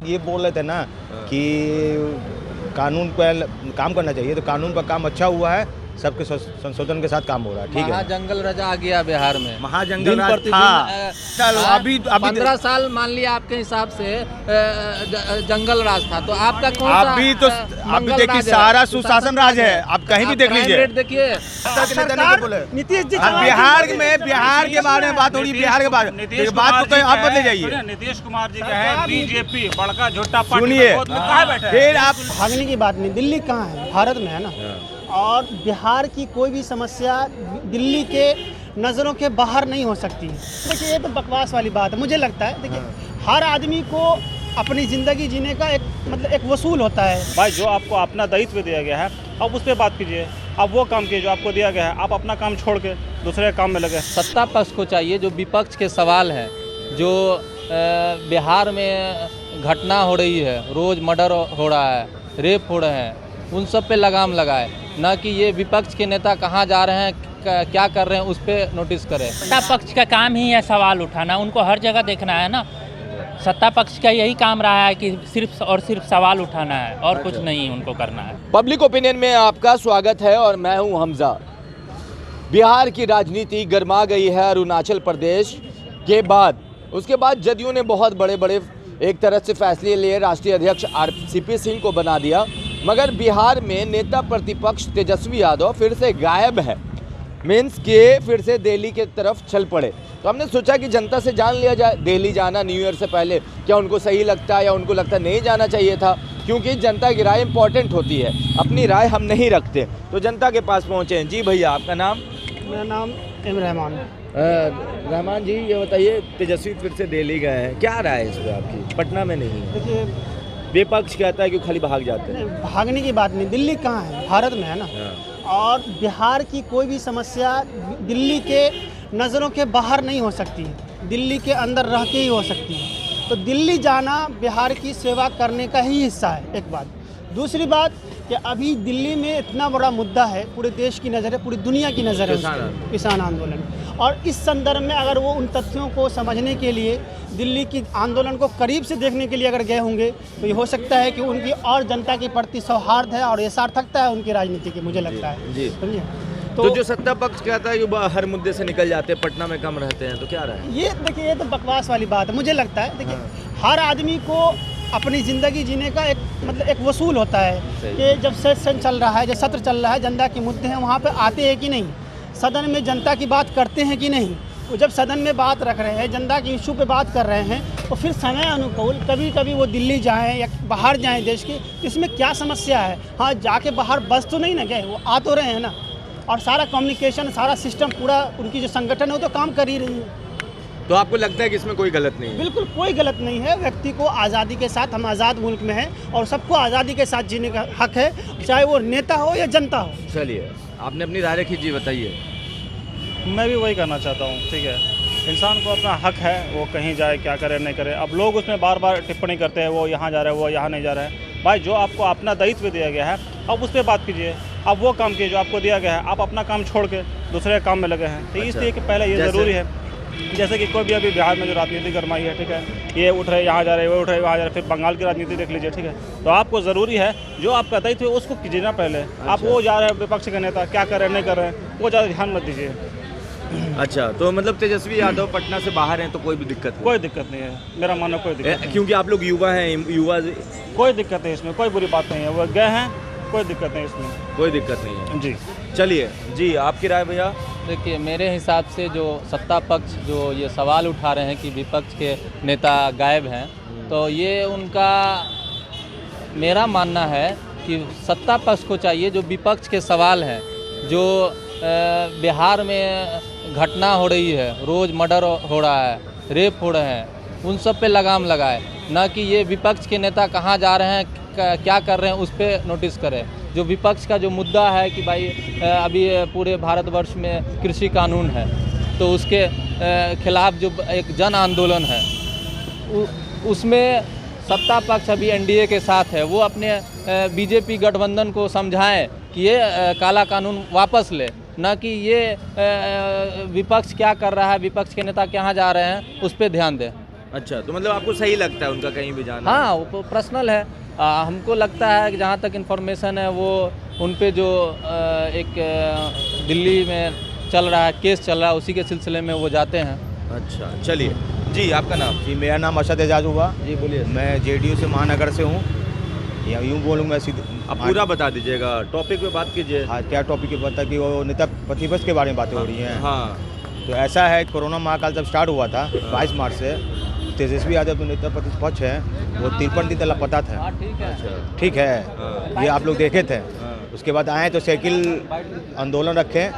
ये बोल रहे थे ना कि कानून पर काम करना चाहिए, तो कानून पर काम अच्छा हुआ है, सबके संशोधन के साथ काम हो रहा है। ठीक है, महाजंगल राज आ गया बिहार में, महाजंगल राज था। चलो अभी 15 साल मान लिया आपके हिसाब से जंगल राज था, तो आपका कौन सा अभी तो अभी देखिए सारा सुशासन राज है, आप कहीं भी देख लीजिए। देखिए नीतीश जी बिहार के बारे में बात हो रही है, बिहार के बारे में बात तो कहीं आप बदले जाइए। नीतीश कुमार जी का है बीजेपी बड़का झूठा पार्टी, सुनिए फिर आप भागने की बात नहीं, दिल्ली कहाँ है, भारत में है ना। और बिहार की कोई भी समस्या दिल्ली के नज़रों के बाहर नहीं हो सकती है। देखिए ये तो बकवास वाली बात है, मुझे लगता है। देखिए हर आदमी को अपनी ज़िंदगी जीने का एक वसूल होता है। भाई जो आपको अपना दायित्व दिया गया है आप उस पर बात कीजिए, आप वो काम कीजिए जो आपको दिया गया है, आप अपना काम छोड़ के दूसरे काम में लगे। सत्ता पक्ष को चाहिए, जो विपक्ष के सवाल हैं, जो बिहार में घटना हो रही है, रोज़ मर्डर हो रहा है, रेप हो रहे हैं, उन सब पे लगाम लगाए, ना कि ये विपक्ष के नेता कहाँ जा रहे हैं, क्या कर रहे हैं, उस पर नोटिस करें। सत्ता पक्ष का काम ही है सवाल उठाना, उनको हर जगह देखना है ना। सत्ता पक्ष का यही काम रहा है कि सिर्फ और सिर्फ सवाल उठाना है, और कुछ नहीं उनको करना है। पब्लिक ओपिनियन में आपका स्वागत है और मैं हूं हमजा। बिहार की राजनीति गर्मा गई है अरुणाचल प्रदेश के बाद। उसके बाद जदयू ने बहुत बड़े बड़े एक तरह से फैसले लिए, राष्ट्रीय अध्यक्ष CP सिंह को बना दिया, मगर बिहार में नेता प्रतिपक्ष तेजस्वी यादव फिर से गायब है। मीन्स के फिर से दिल्ली के तरफ चल पड़े। तो हमने सोचा कि जनता से जान लिया जाए, दिल्ली जाना न्यू ईयर से पहले क्या उनको सही लगता है या उनको लगता है नहीं जाना चाहिए था, क्योंकि जनता की राय इंपॉर्टेंट होती है। अपनी राय हम नहीं रखते, तो जनता के पास पहुँचे हैं। जी भैया, आपका नाम? मेरा नाम रहमान। रहमान जी, ये बताइए, तेजस्वी फिर से दिल्ली गए हैं, क्या राय है इस पर आपकी? पटना में नहीं है, देखिए विपक्ष कहता है कि खाली भाग जाते हैं। भागने की बात नहीं, दिल्ली कहाँ है, भारत में है ना। और बिहार की कोई भी समस्या दिल्ली के नज़रों के बाहर नहीं हो सकती है, दिल्ली के अंदर रह के ही हो सकती है। तो दिल्ली जाना बिहार की सेवा करने का ही हिस्सा है, एक बात। दूसरी बात कि अभी दिल्ली में इतना बड़ा मुद्दा है, पूरे देश की नज़र है, पूरी दुनिया की नज़र है, किसान आंदोलन। और इस संदर्भ में अगर वो उन तथ्यों को समझने के लिए, दिल्ली की आंदोलन को करीब से देखने के लिए अगर गए होंगे, तो ये हो सकता है कि उनकी और जनता के प्रति सौहार्द है और ये सार्थकता है उनकी राजनीति की, मुझे लगता है। जी, समझिए। तो जो सत्ता पक्ष कहता है कि हर मुद्दे से निकल जाते हैं, पटना में कम रहते हैं, तो क्या रहा? ये देखिए ये तो बकवास वाली बात है, मुझे लगता है। देखिए हर आदमी को अपनी ज़िंदगी जीने का एक वसूल होता है कि जब सेशन चल रहा है, जब सत्र चल रहा है, जनता के मुद्दे हैं, वहाँ पे आते हैं कि नहीं, सदन में जनता की बात करते हैं कि नहीं। वो जब सदन में बात रख रहे हैं, जनता के इशू पे बात कर रहे हैं, तो फिर समय अनुकूल कभी कभी वो दिल्ली जाएं या बाहर जाएं देश के, इसमें क्या समस्या है? हाँ, जाके बाहर बस तो नहीं ना गए, वो आ तो रहे हैं ना। और सारा कम्युनिकेशन, सारा सिस्टम, पूरा उनकी जो संगठन है वो तो काम कर ही रही है। तो आपको लगता है कि इसमें कोई गलत नहीं है? बिल्कुल कोई गलत नहीं है। व्यक्ति को आज़ादी के साथ, हम आज़ाद मुल्क में हैं और सबको आज़ादी के साथ जीने का हक है, चाहे वो नेता हो या जनता हो। चलिए, आपने अपनी राय रखी, जी बताइए। मैं भी वही करना चाहता हूँ। ठीक है, इंसान को अपना हक है, वो कहीं जाए, क्या करे नहीं करे। अब लोग उसमें बार बार टिप्पणी करते हैं, वो यहाँ जा रहे हैं, वो यहाँ नहीं जा रहे हैं। भाई जो आपको अपना दायित्व दिया गया है आप उस पर बात कीजिए, आप वो काम कीजिए जो आपको दिया गया है, आप अपना काम छोड़ के दूसरे काम में लगे हैं। तो इसलिए कि पहले ये ज़रूरी है, जैसे कि कोई भी अभी बिहार में जो राजनीति गरमाई है, ठीक है, ये उठ रहे यहाँ जा रहे, वो उठ रहे वहाँ जा रहे, फिर बंगाल की राजनीति देख लीजिए। ठीक है, तो आपको ज़रूरी है जो आपका दायित्व है उसको कीजिए ना पहले। आप वो जा रहे हैं विपक्ष के नेता क्या कर रहे हैं नहीं कर रहे हैं, वो ज़्यादा ध्यान मत दीजिए। अच्छा, तो मतलब तेजस्वी यादव पटना से बाहर हैं तो कोई भी दिक्कत नहीं? कोई दिक्कत नहीं है, मेरा मानना कोई दिक्कत नहीं। क्योंकि आप लोग युवा हैं, युवा कोई दिक्कत नहीं इसमें, कोई बुरी बात नहीं है, वो गए हैं, कोई दिक्कत नहीं इसमें, कोई दिक्कत नहीं है। जी चलिए जी, आपकी राय भैया? देखिए, मेरे हिसाब से जो सत्ता पक्ष जो ये सवाल उठा रहे हैं कि विपक्ष के नेता गायब हैं, तो ये उनका, मेरा मानना है कि सत्ता पक्ष को चाहिए, जो विपक्ष के सवाल हैं, जो बिहार में घटना हो रही है, रोज़ मर्डर हो रहा है, रेप हो रहे हैं, उन सब पे लगाम लगाए, ना कि ये विपक्ष के नेता कहाँ जा रहे हैं, क्या कर रहे हैं, उस पर नोटिस करें। जो विपक्ष का जो मुद्दा है कि भाई अभी पूरे भारतवर्ष में कृषि कानून है, तो उसके खिलाफ जो एक जन आंदोलन है, उसमें सत्ता पक्ष अभी NDA के साथ है, वो अपने BJP गठबंधन को समझाएं कि ये काला कानून वापस ले, ना कि ये विपक्ष क्या कर रहा है, विपक्ष के नेता कहाँ जा रहे हैं, उस पर ध्यान दें। अच्छा, तो मतलब आपको सही लगता है उनका कहीं भी जाना? हाँ, वो पर्सनल है। हमको लगता है कि जहाँ तक इन्फॉर्मेशन है वो उन पे जो एक दिल्ली में चल रहा है, केस चल रहा है, उसी के सिलसिले में वो जाते हैं। अच्छा, चलिए जी, आपका नाम? जी, मेरा नाम अरशद एजाज हुआ। जी बोलिए। मैं जेडीयू से महानगर से हूँ, या यूँ बोलूँगा सीधे। आप पूरा बता दीजिएगा, टॉपिक पे बात कीजिए। हाँ, क्या टॉपिक है पता कि वो नेता प्रतिपक्ष के बारे में बातें हो रही हैं। हाँ, तो ऐसा है, कोरोना महाकाल जब स्टार्ट हुआ था 22 मार्च से, तेजस्वी यादव जो नेता प्रतिपक्ष है वो 53 दिन तक लापता थे। हाँ, ठीक है। अच्छा, ठीक है, हाँ। ये आप लोग देखे थे। हाँ। उसके बाद आए तो साइकिल आंदोलन रखे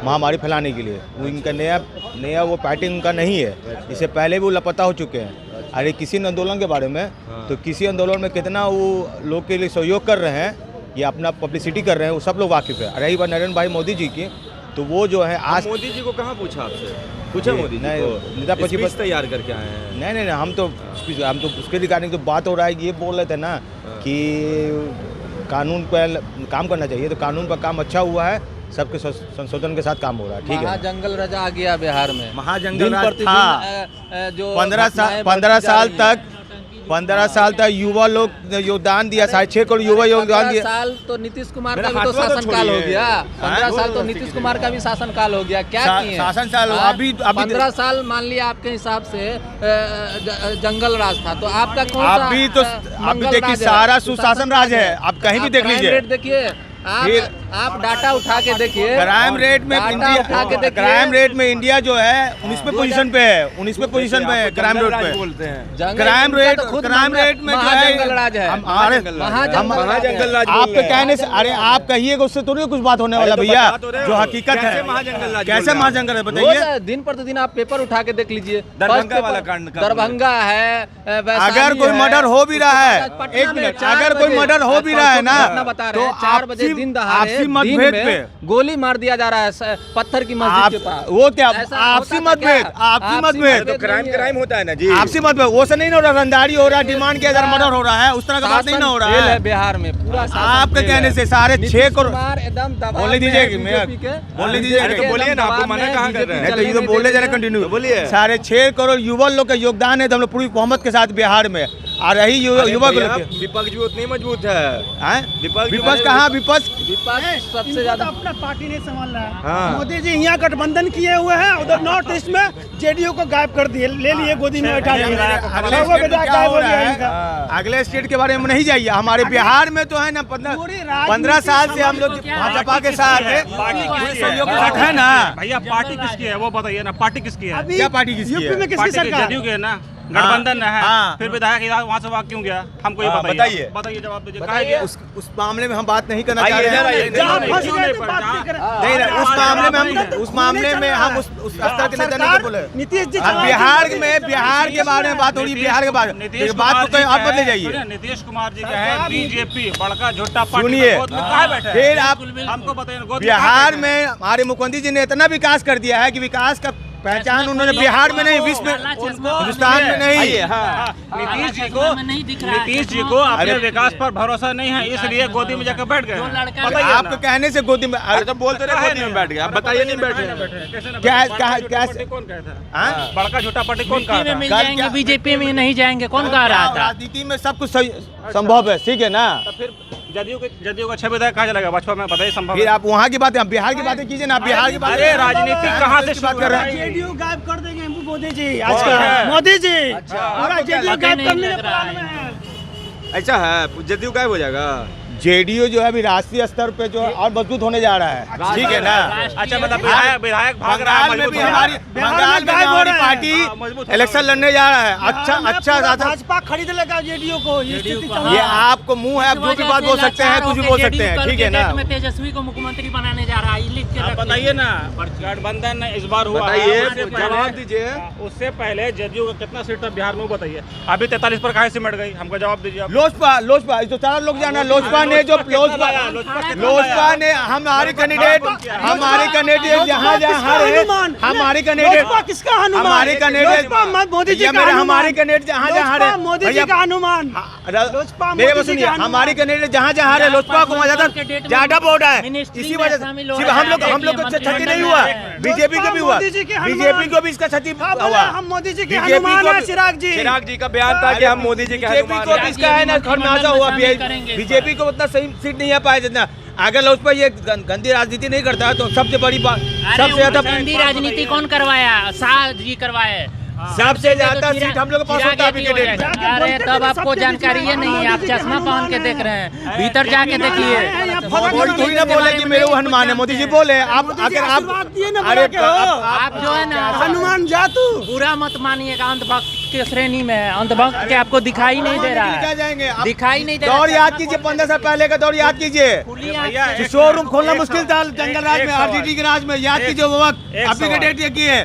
महामारी फैलाने के लिए। वो इनका नया वो पार्टी उनका नहीं है, इससे पहले भी वो लापता हो चुके हैं। अरे किसी आंदोलन के बारे में, तो किसी आंदोलन में कितना वो लोग के लिए सहयोग कर रहे हैं या अपना पब्लिसिटी कर रहे हैं, वो सब लोग वाकिफ़ है। रही बात नरेंद्र भाई मोदी जी की, तो वो जो है आज मोदी जी को कहाँ पूछा आपसे? पूछा मोदी जी नहीं, को? नेता प्रतिपक्ष तैयार करके आए हैं? नहीं, हम तो उसके रिगार्डिंग तो बात हो रहा है कि ये बोल रहे थे ना कि कानून पर काम करना चाहिए, तो कानून पर काम अच्छा हुआ है, सबके संशोधन के साथ काम हो रहा है। ठीक है, महाजंगल रजा आ गया बिहार में। महाजंगल दिन राज प्रतिदिन, था। जो 15 साल तक युवा लोग योगदान दिया, 6.5 करोड़ युवा योगदान 15 दिया। साल तो नीतीश कुमार का मेरा भी तो हाथवा तो शासन काल हो छोड़िए। गया। 15 हाँ? साल तो नीतीश कुमार का भी शासन काल हो गया। क्या किए? शासन साल हाँ? अभी 15 साल मान लिया आपके हिसाब से जंगल राज था, तो आपका कौन सा अभी तो अभी देखिए सारा सुशासन राज है, आप कहीं भी देख लीजिए। देखिए, आप डाटा उठा के देखिए, क्राइम रेट में डाटा उठा के देखिए। क्राइम रेट में इंडिया जो है 19वें पोजीशन पे है, 19वें पोजीशन पे है क्राइम रेट पे। बोलते हैं क्राइम रेट में जो है महाजंगल राज है। महाजंगल राज आपके कहने से, अरे आप कहिएगा उससे थोड़ी कुछ बात होने वाला भैया, जो हकीकत है। कैसे महाजंगल राज कैसे बोल रहे हो? महाजंगल है बताइए। रोज दिन प्रतिदिन आप पेपर उठा के देख लीजिए। दरभंगा फर्स्ट वाला पेपर, कांड का दरभंगा है, वैशाली अगर कोई है, मर्डर हो भी रहा है, पटना एक में मिनट, 4 अगर कोई बजे, मर्डर हो भी रहा है ना, घटना बता रहे तो हैं, 4 बजे दिन दहाड़े आपसी दिन मतभेद में पे गोली मार दिया जा रहा है पत्थर की मस्जिद के पास। वो क्या ऐसा आपसी होता था क्या? मतभेद, आपसी मतभेद, तो क्राइम होता है ना जी। आपसी मतभेद, वो से नहीं ना हो रहा, रंगदारी हो रहा है, डिमांड के अगर मर्डर हो रहा है, उस तरह का बात नहीं ना हो रहा फेल है है। बिहार में पूरा शासन आपके फेल कहने है। से सारे नीतीश 6 करोड़ कुमार एकदम दबाव बोलने में दीजिए है कि बीजेपी के। बोलने दीजिए अरे तो बोलिए ना, आपको मना कहाँ कर रहे हैं? नहीं तो ये तो बोलने जा रहे कंटिन्यू, बोलिए। सारे 6 करोड़ युवा लोग का योगदान है, तो हम लोग पूरी बहुमत के साथ बिहार में आ रही युवा को लेकर। विपक्ष भी उतनी मजबूत है। विपक्ष कहाँ? विपक्ष सबसे ज्यादा अपना पार्टी नहीं संभाल रहा है। हाँ। मोदी जी यहाँ गठबंधन किए हुए हैं, उधर नॉर्थ ईस्ट में जेडीयू को गायब कर दिए, ले लिए गोदी में बैठा लिए। अगले सर्व स्टेट में विधायक क्या गायब हो हो रहा गया है? इनका। अगले स्टेट के बारे में नहीं जाइए, हमारे बिहार में तो है ना, 15 साल से हम लोग भाजपा के साथ सहयोग के साथ है ना। भैया पार्टी किसकी है वो बताइए ना, पार्टी किसकी है? अभी क्या पार्टी किसकी यूपी है? में किसकी पार्टी सरकार? जेडीयू की है ना, गठबंधन है। हाँ। फिर विधायक वहाँ से वहाँ क्यों गया, हमको ये हाँ, बताइए। बताइए, जवाब दीजिए। कहाँ गया? उस मामले में हम बात नहीं करना चाह आइए, रहे इधर आइए, हैं। जहाँ नहीं, फंस क्यों गए नहीं थे पर बात जहाँ- नहीं करें। नहीं नहीं, उस मामले में हम उस स्तर के नेता नहीं बोले। नीतीश जी अब बिहार के बारे में बात हो रही है, बिहार के बारे में, नीतीश बात कुमार को कहीं जी और का बदले है, जाइए। सुनिए, नीतीश कुमार जी का है बीजेपी, बड़का झूठा पार्टी सुनिए, का गोद में कहाँ बैठा है? फिर आप हमको बताइए ना, गोद में बिहार कहाँ बैठा है? में हमारे मुख्यमंत्री जी ने इतना विकास कर दिया है कि विकास का पहचान उन्होंने बिहार में नहीं, विश्व में, हिंदुस्तान में नहीं। हाँ, नीतीश जी को अपने विकास पर भरोसा नहीं है, इसलिए गोदी में जाकर बैठ गए। बताइए ना। आपके कहने से गोदी में अरे तो बोलते रहे गोदी में बैठ गया, आप बताइए नहीं बैठे। कैसे कौन कहता है? हाँ? बड़का झूठा पार्टी कौन कहा था? मिल जाएंगे, बीजेपी में नहीं जाएंगे, कौन कह रहा था? राजनीति में सब कुछ संभव है, ठीक है ना। तो फिर जदयू का 6 विधायक कहाँ चला गया भाजपा में, बताइए संभव फिर है? आप वहाँ की बातें, हम बिहार की बातें कीजिए ना, आप बिहार की बात। अरे राजनीति कहाँ से बात कर रहे हैं? जेडीयू गायब कर देंगे मोदी जी आज का। मोदी जी पूरा जेडीयू गायब करने के प्लान में है। ऐसा है, जदयू गायब हो जाएगा। जेडीयू जो है अभी राष्ट्रीय स्तर पे जो है और मजबूत होने जा रहा है, ठीक है ना। अच्छा, मतलब विधायक भाग रहा है, बंगाल में मजबूत भी हो रहा है। हमारी पार्टी मजबूत हो इलेक्शन लड़ने जा रहा है। अच्छा भाजपा खरीद लेगा जेडीयू को, ये स्थिति चल रही ये है। आपको मुंह है, आप जो भी बात बोल सकते हैं, कुछ भी बोल सकते हैं, ठीक है ना। में तेजस्वी को मुख्यमंत्री बनाने जा रहा है, लिख के आप रखिए। बताइए ना, गठबंधन इस बार हुआ है, बताइए, उससे पहले- जवाब दीजिए। उससे पहले जदयू का कितना सीट था बिहार में वो बताइए। अभी 43 पर काहे सिमट गई, हमको जवाब दीजिए आप। लोजपा, ये तो सारा लोग जाना, लोजपा ने जो लोजपा ने हमारे कैंडिडेट जहाँ जहाँ हारे, हमारे कैंडिडेट किसका हनुमान? हमारे कैंडिडेट मोदी जी का हमारे कैंडिडेट जहाँ जहाँ हारे, मोदी जी का हनुमान। मेरे को सुनिए, हमारी कैंडिडेट जहाँ जहाँ हारे लोजपा को ज्यादा वोट है, इसी वजह से सिर्फ हम लोग को क्षति नहीं हुआ, बीजेपी को भी हुआ, बीजेपी को भी इसका क्षति हुआ। हम मोदी जी के हनुमान हैं। चिराग जी का बयान था कि हम मोदी जी के बीजेपी को भी इसका है ना खरमाजा हुआ, बीजेपी को उतना सही सीट नहीं आ पाए जितना। अगर लोजपा ये गंदी राजनीति नहीं करता है तो सबसे बड़ी बात, सबसे ज्यादा गंदी राजनीति कौन करवाया? शाह जी करवाए। सबसे ज्यादा सीट हम लोग के पास होता है कैंडिडेट में। अरे तब आपको जानकारी है नहीं है, आप चश्मा पहन के देख रहे हैं, भीतर जाके देखिए। मोदी थोड़ी ना बोले कि मेरे वो हनुमान है, मोदी जी बोले आप अगर आप अरे आप जो है ना हनुमान जातू बुरा मत मानिएगा, अंधभक्त के श्रेणी में है। अंधभक्त के आपको दिखाई नहीं दे रहा क्या है, जाएंगे आप? दिखाई नहीं दे दौर रहा याद कीजिए, 15 साल पहले का दौर याद कीजिए। शोरूम खोलना मुश्किल था जंगल राज में, आरटीटी के राज में, याद कीजिए वो वक्त। अभी के डेट ये की है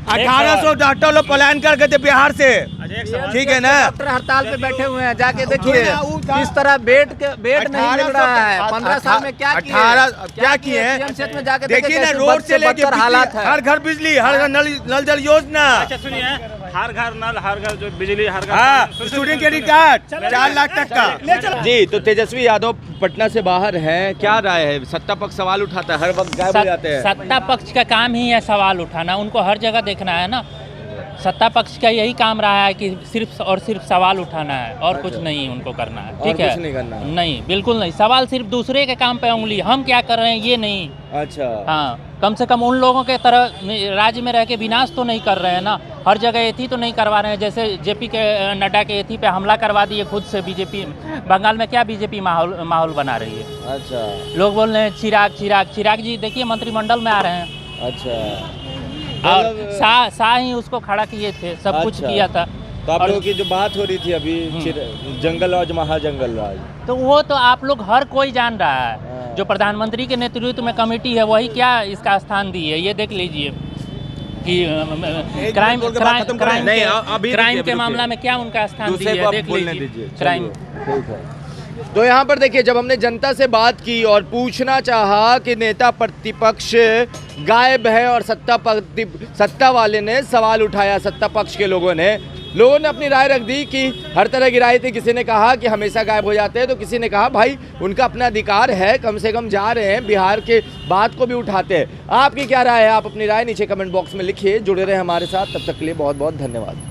1800 डॉक्टर लोग पलायन कर गए थे बिहार से, ठीक है ना। डॉक्टर हड़ताल पे बैठे हुए हैं, जाके देखिए किस तरह बेड नहीं मिल रहा है। 15 साल में क्या किए में जाके देखिए ना, रोड से लेके हालात है। हर घर बिजली, हर घर नल जल योजना। अच्छा सुनिए, हर घर नल, हर घर जो बिजली, हर घर हाँ, स्टूडेंट क्रेडिट कार्ड 4 लाख तक का। जी, तो तेजस्वी यादव पटना से बाहर हैं, क्या राय है? सत्ता पक्ष सवाल उठाता है, हर वक्त गायब हो जाते हैं। सत्ता पक्ष का काम ही है सवाल उठाना, उनको हर जगह देखना है ना। सत्ता पक्ष का यही काम रहा है कि सिर्फ और सिर्फ सवाल उठाना है और कुछ नहीं उनको करना है, ठीक है? कुछ नहीं करना है। नहीं, बिल्कुल नहीं। सवाल सिर्फ दूसरे के काम पे उंगली, हम क्या कर रहे हैं ये नहीं। अच्छा, हाँ, कम से कम उन लोगों के तरह राज्य में रह के विनाश तो नहीं कर रहे हैं ना, हर जगह एथी तो नहीं करवा रहे हैं। जैसे जेपी के नड्डा के एथी पे हमला करवा दिए खुद से बीजेपी। बंगाल में क्या बीजेपी माहौल बना रही है? अच्छा, लोग बोल रहे हैं चिराग जी देखिए मंत्रिमंडल में आ रहे हैं। अच्छा, और शाह ही उसको खड़ा किए थे, सब कुछ अच्छा। किया था। तो आप और- लोगों की जो बात हो रही थी अभी जंगल राज महाजंगल राज, तो वो तो आप लोग हर कोई जान रहा है, हाँ। जो प्रधानमंत्री के नेतृत्व में कमेटी है वही क्या इसका स्थान दी है, ये देख लीजिए कि क्राइम बोल के बात खत्म करें। नहीं, अभी क्राइम रुकिए, के मामला में क्या उनका स्थान दी दूसरे को है, आप देख बोलने लीजिए दीजिए। क्राइम। चलिए, ठीक है। तो यहाँ पर देखिए, जब हमने जनता से बात की और पूछना चाहा कि नेता प्रतिपक्ष गायब है और सत्ता वाले ने सवाल उठाया, सत्ता पक्ष के लोगों ने अपनी राय रख दी कि हर तरह की राय थी। किसी ने कहा कि हमेशा गायब हो जाते हैं, तो किसी ने कहा भाई उनका अपना अधिकार है, कम से कम जा रहे हैं, बिहार के बात को भी उठाते हैं। आपकी क्या राय है? आप अपनी राय नीचे कमेंट बॉक्स में लिखिए। जुड़े रहे हमारे साथ, तब तक के लिए बहुत बहुत धन्यवाद।